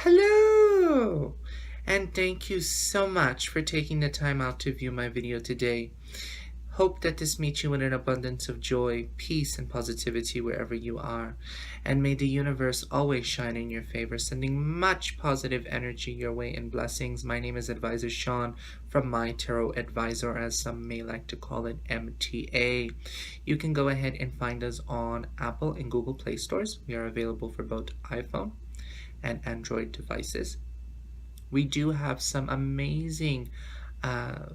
Hello! And thank you so much for taking the time out to view my video today. Hope that this meets you in an abundance of joy, peace, and positivity wherever you are. And may the universe always shine in your favor, sending much positive energy your way and blessings. My name is Advisor Shawn from My Tarot Advisor, as some may like to call it, MTA. You can go ahead and find us on Apple and Google Play stores. We are available for both iPhone and Android devices. We do have some amazing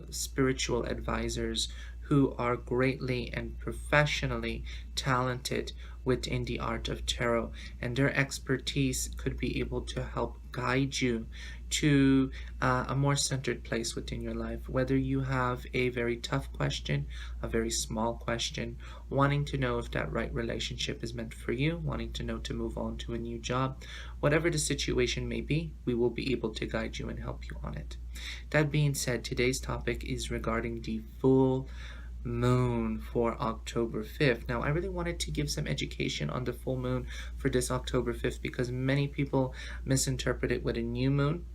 spiritual advisors who are greatly and professionally talented within the art of tarot, and their expertise could be able to help guide you to a more centered place within your life. Whether you have a very tough question, a very small question, wanting to know if that right relationship is meant for you, wanting to know to move on to a new job, whatever the situation may be, we will be able to guide you and help you on it. That being said, today's topic is regarding the full moon for October 5th. Now, I really wanted to give some education on the full moon for this October 5th because many people misinterpret it with a new moon,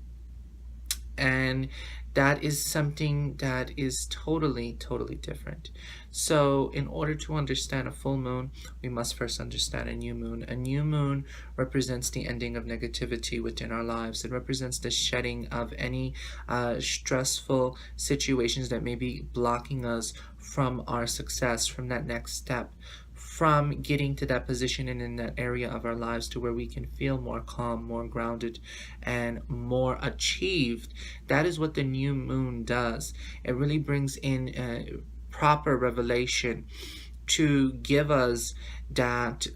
and that is something that is totally different. So in order to understand a full moon, we must first understand a new moon. A new moon represents the ending of negativity within our lives. It represents the shedding of any stressful situations that may be blocking us from our success, from that next step, from getting to that position and in that area of our lives to where we can feel more calm, more grounded, and more achieved. That is what the new moon does. It really brings in proper revelation to give us that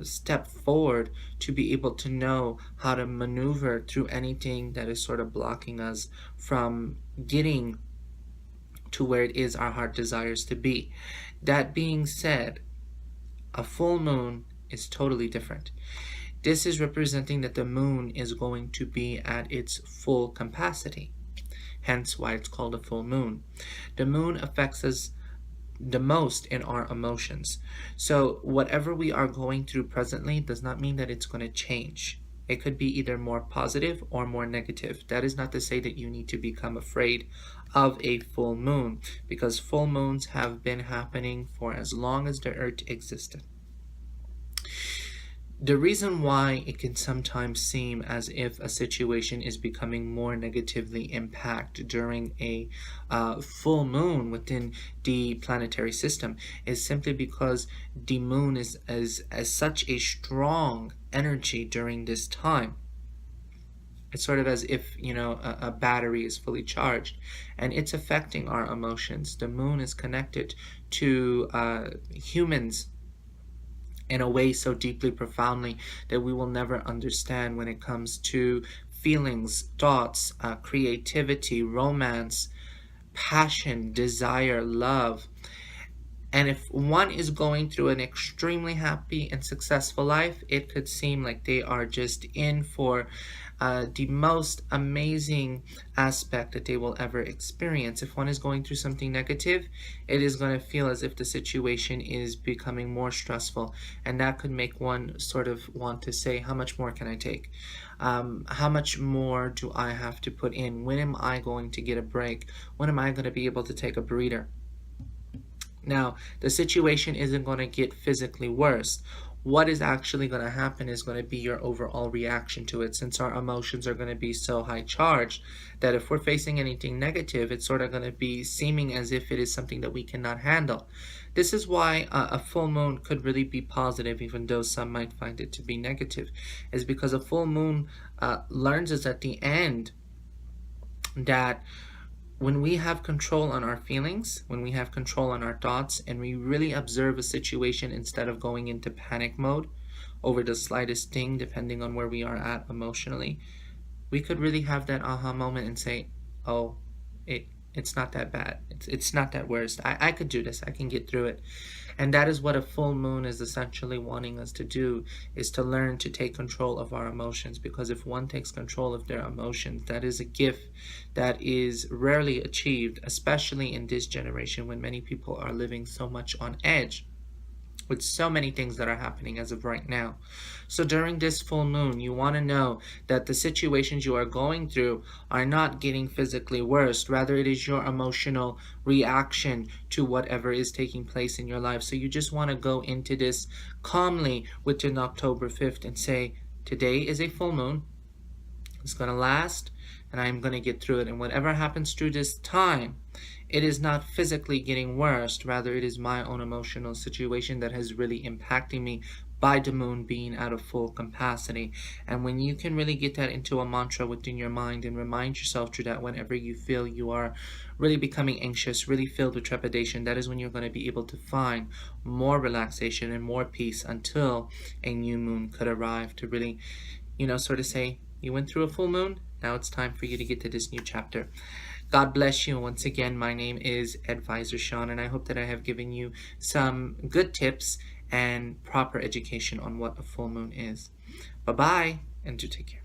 step forward to be able to know how to maneuver through anything that is sort of blocking us from getting to where it is our heart desires to be. That being said, a full moon is totally different. This is representing that the moon is going to be at its full capacity, hence why it's called a full moon. The moon affects us the most in our emotions. So whatever we are going through presently does not mean that it's going to change. It could be either more positive or more negative. That is not to say that you need to become afraid of a full moon, because full moons have been happening for as long as the earth existed. The reason why it can sometimes seem as if a situation is becoming more negatively impacted during a full moon within the planetary system is simply because the moon is as such a strong energy during this time. It's sort of as if, a battery is fully charged and it's affecting our emotions. The moon is connected to humans in a way so deeply, profoundly, that we will never understand when it comes to feelings, thoughts, creativity, romance, passion, desire, love. And if one is going through an extremely happy and successful life, it could seem like they are just in for the most amazing aspect that they will ever experience. If one is going through something negative, it is going to feel as if the situation is becoming more stressful, and that could make one sort of want to say, how much more can I take? How much more do I have to put in? When am I going to get a break? When am I going to be able to take a breather? Now, the situation isn't going to get physically worse. What is actually going to happen is going to be your overall reaction to it, since our emotions are going to be so high charged that if we're facing anything negative, it's sort of going to be seeming as if it is something that we cannot handle. This is why a full moon could really be positive, even though some might find it to be negative, is because a full moon learns us at the end that when we have control on our feelings, when we have control on our thoughts, and we really observe a situation instead of going into panic mode over the slightest thing, depending on where we are at emotionally, we could really have that aha moment and say, oh, it's not that bad. It's not that worst. I could do this. I can get through it. And that is what a full moon is essentially wanting us to do, is to learn to take control of our emotions. Because if one takes control of their emotions, that is a gift that is rarely achieved, especially in this generation when many people are living so much on edge. with so many things that are happening as of right now. So during this full moon, you want to know that the situations you are going through are not getting physically worse. Rather, it is your emotional reaction to whatever is taking place in your life. So you just want to go into this calmly within October 5th and say, today is a full moon. It's going to last, and I'm going to get through it. And whatever happens through this time, it is not physically getting worse. Rather, it is my own emotional situation that has really impacting me by the moon being at a full capacity. And when you can really get that into a mantra within your mind and remind yourself through that whenever you feel you are really becoming anxious, really filled with trepidation, that is when you're going to be able to find more relaxation and more peace until a new moon could arrive to really, sort of say, you went through a full moon, now it's time for you to get to this new chapter. God bless you. Once again, my name is Advisor Shawn, and I hope that I have given you some good tips and proper education on what a full moon is. Bye-bye, and do take care.